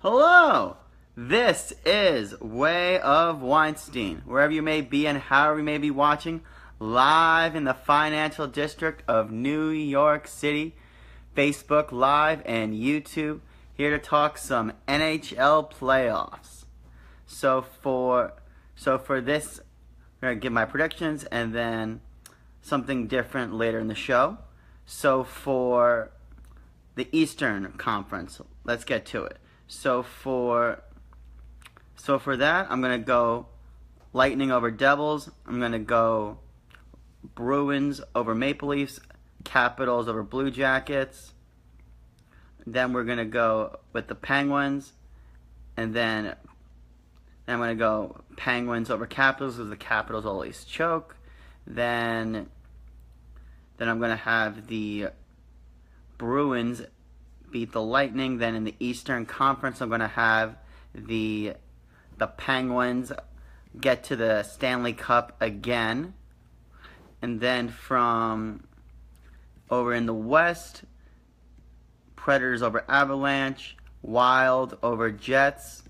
Hello! This is Way of Weinstein. Wherever you may be and however you may be watching, live in the financial district of New York City, Facebook Live and YouTube, here to talk some NHL playoffs. So for this, I'm gonna give my predictions and then something different later in the show. So for the Eastern Conference, let's get to it. So for that, I'm gonna go Lightning over Devils. I'm gonna go Bruins over Maple Leafs. Capitals over Blue Jackets. Then we're gonna go with the Penguins, and then I'm gonna go Penguins over Capitals because the Capitals always choke. Then I'm gonna have the Bruins beat the Lightning. Then in the Eastern Conference, I'm going to have the Penguins get to the Stanley Cup again. And then from over in the West, Predators over Avalanche, Wild over Jets,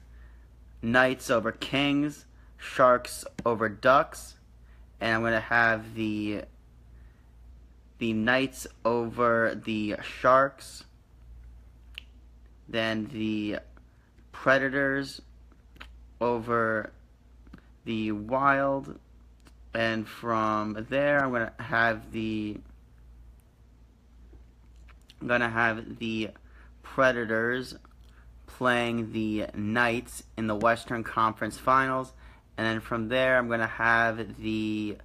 Knights over Kings, Sharks over Ducks, and I'm going to have the Knights over the Sharks. Then the Predators over the Wild. And from there, I'm gonna have the Predators playing the Knights in the Western Conference Finals. And then from there, I'm gonna have the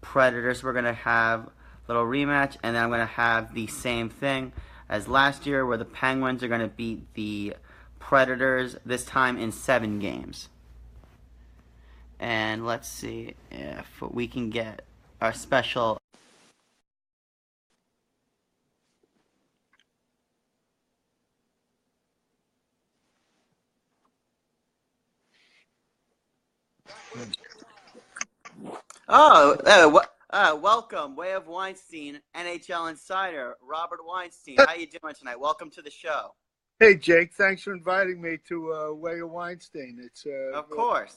Predators. We're gonna have a little rematch, and then I'm gonna have the same thing as last year, where the Penguins are going to beat the Predators, this time in 7 games. And let's see if we can get our special... welcome, Way of Weinstein, NHL Insider, Robert Weinstein. How you doing tonight? Welcome to the show. Hey, Jake. Thanks for inviting me to Way of Weinstein. It's Of course.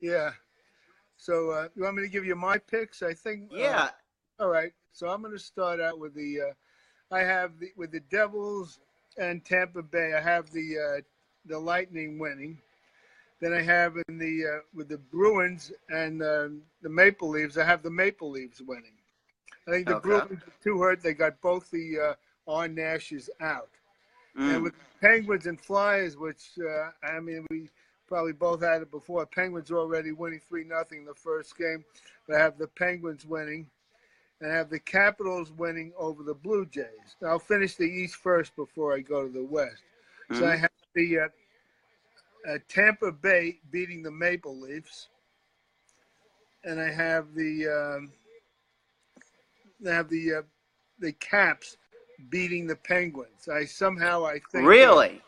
Yeah. So you want me to give you my picks? I think. Yeah. All right. So I'm going to start out with with the Devils and Tampa Bay. I have the Lightning winning. Then I have with the Bruins and the Maple Leafs. I have the Maple Leafs winning. I think the Bruins are too hurt. They got both the Arn Nashes out. And with Penguins and Flyers, which, we probably both had it before. Penguins are already winning 3-0 in the first game. But I have the Penguins winning. And I have the Capitals winning over the Blue Jays. I'll finish the East first before I go to the West. So I have the Tampa Bay beating the Maple Leafs. And I have the Caps beating the Penguins. I think Really?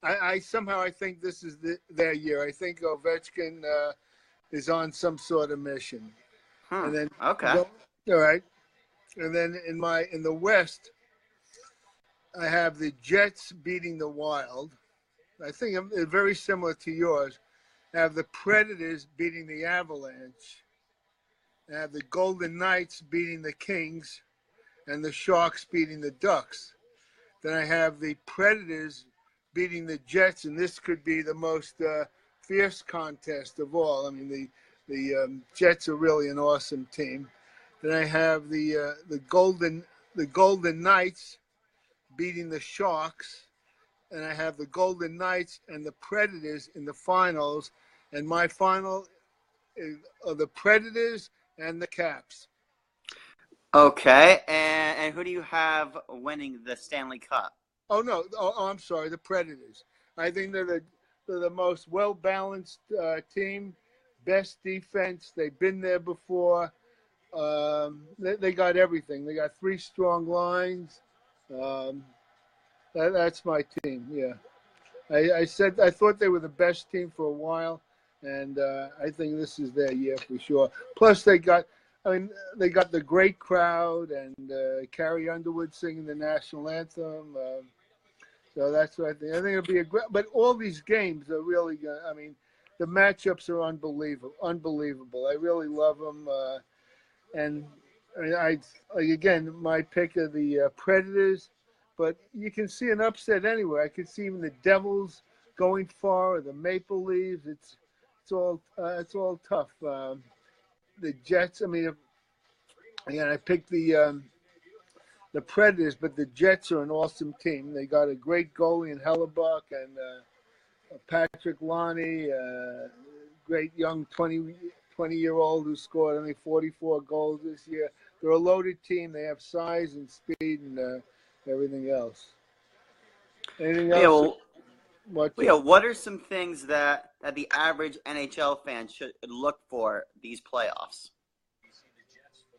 I think this is their year. I think Ovechkin is on some sort of mission. And then all right. And then in the West, I have the Jets beating the Wild. I think it's very similar to yours. I have the Predators beating the Avalanche. I have the Golden Knights beating the Kings, and the Sharks beating the Ducks. Then I have the Predators beating the Jets, and this could be the most fierce contest of all. I mean, the Jets are really an awesome team. Then I have the Golden Knights beating the Sharks, and I have the Golden Knights and the Predators in the finals. And my final are the Predators and the Caps. Okay, and who do you have winning the Stanley Cup? Oh no! Oh, I'm sorry. The Predators. I think they're the most well-balanced team, best defense. They've been there before. They got everything. They got 3 strong lines. That's my team. Yeah, I thought they were the best team for a while, and I think this is their year for sure. Plus, they got the great crowd and Carrie Underwood singing the national anthem. So that's what I think. I think it'll be a great. But all these games are really good. I mean, the matchups are unbelievable. Unbelievable. I really love them. And I mean, like again, my pick are the Predators, but you can see an upset anywhere. I could see even the Devils going far, or the Maple Leafs. It's all tough. The Jets. I mean, again, I picked the Predators, but the Jets are an awesome team. They got a great goalie in Hellebuck and Patrick Lonnie, great young 20-year-old who scored, I think, 44 goals this year. They're a loaded team. They have size and speed and everything else. Anything Yeah, else? what are some things that the average NHL fan should look for these playoffs?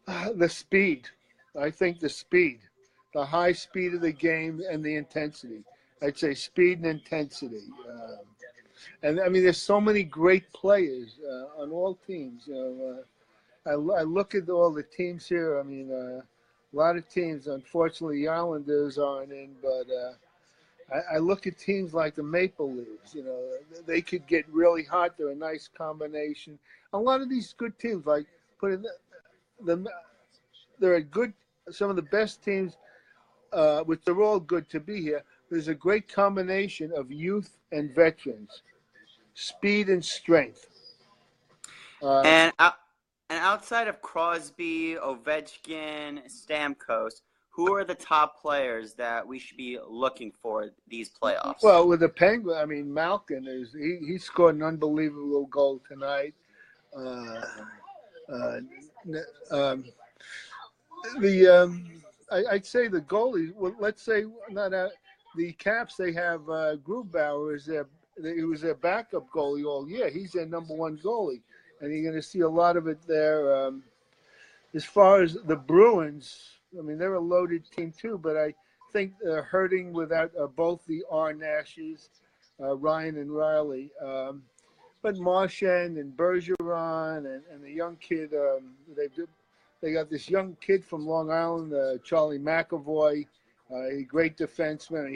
The speed. I think the speed, the high speed of the game and the intensity. I'd say speed and intensity. And I mean, there's so many great players on all teams. I look at all the teams here. I mean, a lot of teams. Unfortunately, the Islanders aren't in, but I look at teams like the Maple Leafs. They could get really hot. They're a nice combination. A lot of these good teams, like put in they're a good. Some of the best teams, which are all good to be here. There's a great combination of youth and veterans, speed and strength. And outside of Crosby, Ovechkin, Stamkos, who are the top players that we should be looking for these playoffs? Well, with the Penguins, I mean, Malkin he scored an unbelievable goal tonight. I'd say the goalie. Well, let's say not the Caps. They have Grubauer he was their backup goalie all year. He's their number one goalie, and you're going to see a lot of it there. As far as the Bruins, I mean, they're a loaded team too, but I think they're hurting without both the R. Nashes, Ryan and Riley. But Marchand and Bergeron and the young kid, they got this young kid from Long Island, Charlie McAvoy, a great defenseman.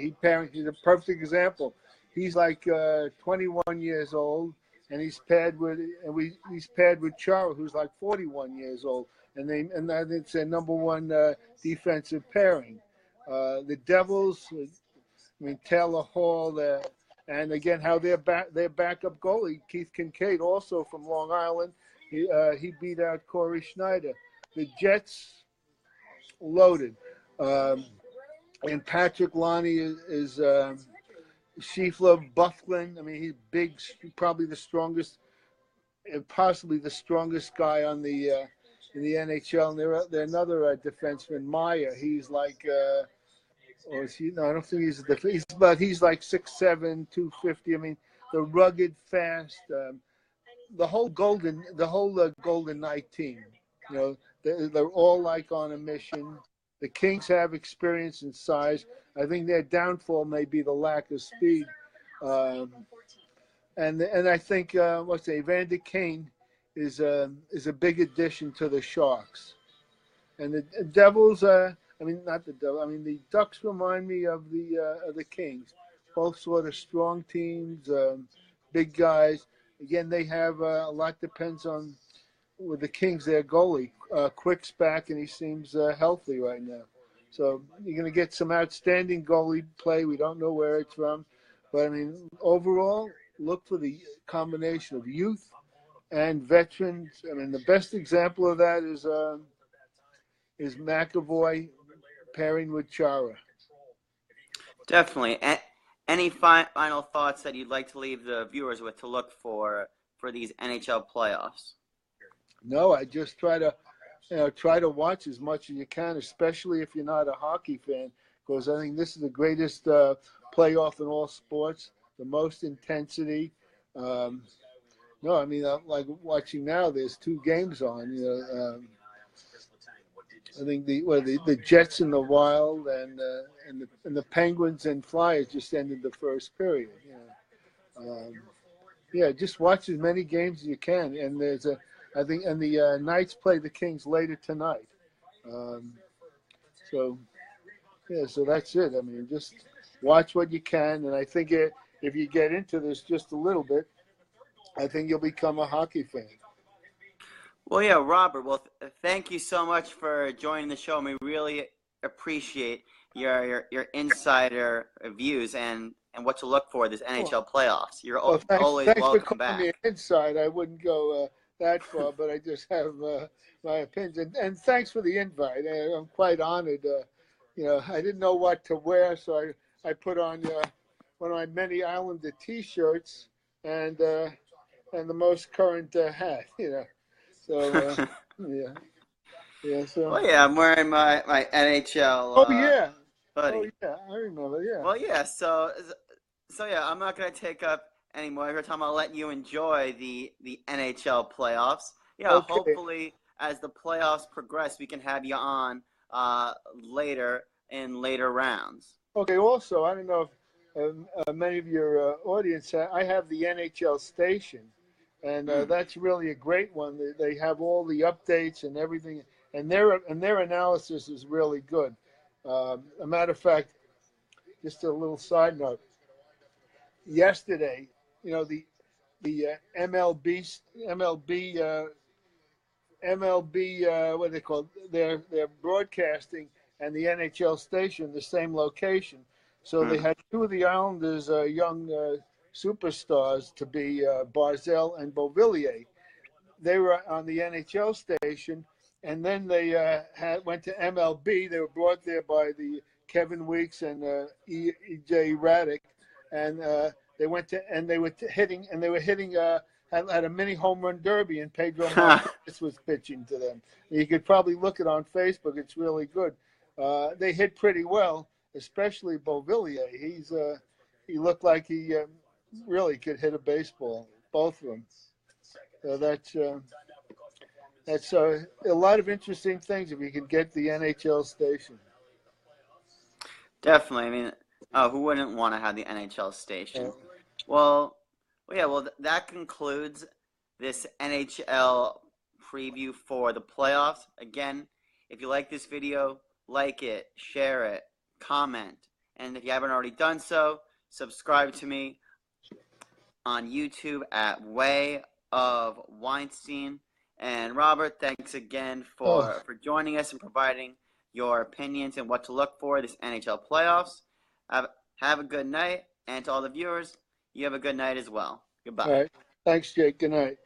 He's a perfect example. He's like 21 years old, and he's paired with Chara, who's like 41 years old, and it's their number one defensive pairing. The Devils, I mean, Taylor Hall, and again how their backup goalie Keith Kincaid, also from Long Island, he beat out Corey Schneider. The Jets loaded, and Patrick Lonnie is Schiefler, Bufflin. I mean, he's big, probably the strongest, and possibly the strongest guy on the in the NHL. And they're another defenseman, Meyer. He's like, or is he? No, I don't think he's a defense. But he's like 6'7", 250. I mean, they're rugged, fast. The whole Golden Knight team. They're all like on a mission. The Kings have experience and size. I think their downfall may be the lack of speed. And I think Evander Kane is a big addition to the Sharks. And the Devils, not the Devils. I mean, the Ducks remind me of the Kings. Both sort of strong teams, big guys. Again, they have a lot depends on with the Kings, their goalie. Quick's back, and he seems healthy right now. So you're going to get some outstanding goalie play. We don't know where it's from. But, I mean, overall, look for the combination of youth and veterans. I mean, the best example of that is McAvoy pairing with Chara. Definitely. Any final thoughts that you'd like to leave the viewers with to look for these NHL playoffs? No, I just try to watch as much as you can, especially if you're not a hockey fan, because I think this is the greatest playoff in all sports, the most intensity. No, I mean, like watching now, there's 2 games on. I think the Jets and the Wild and the Penguins and Flyers just ended the first period. Just watch as many games as you can. And the Knights play the Kings later tonight. So that's it. I mean, just watch what you can. And I think if you get into this just a little bit, I think you'll become a hockey fan. Well, yeah, Robert. Well, thank you so much for joining the show. We really appreciate your insider views and what to look for this NHL playoffs. You're Well, always thanks for welcome calling me an back. inside. I wouldn't go that far, but I just have my opinion. And thanks for the invite. I'm quite honored. I didn't know what to wear, so I put on one of my many Islander T-shirts and the most current hat. So yeah, yeah. So. Well, yeah, I'm wearing my NHL Oh yeah, oh hoodie. yeah. I remember. Yeah. Well, yeah. So yeah, I'm not gonna take up any more of your time. I'll let you enjoy the NHL playoffs. Yeah, Okay. hopefully as the playoffs progress, we can have you on later in later rounds. Okay. Also, I don't know if many of your audience. I have the NHL station, and Mm. that's really a great one. They have all the updates and everything, and their analysis is really good. A matter of fact, just a little side note. Yesterday, the MLB, what they call they're broadcasting, and the NHL station the same location. So they Mm. had two of the Islanders' young superstars to be Barzell and Beauvillier. They were on the NHL station, and then they went to MLB. They were brought there by the Kevin Weeks and EJ Raddick, and they were hitting had a mini home run derby, and Pedro Martinez was pitching to them. You could probably look it on Facebook. It's really good. They hit pretty well, especially Beauvillier. He looked like he really could hit a baseball. Both of them. So that's a lot of interesting things if you can get the NHL station. Definitely. I mean, who wouldn't want to have the NHL Uh, station? Well, yeah. Well, that concludes this NHL preview for the playoffs. Again, if you like this video, like it, share it, comment, and if you haven't already done so, subscribe to me on YouTube at Way of Weinstein. And Robert, thanks again oh, for joining us and providing your opinions and what to look for this NHL playoffs. Have a good night, and to all the viewers, you have a good night as well. all Goodbye. right. Thanks, Jake. Good night.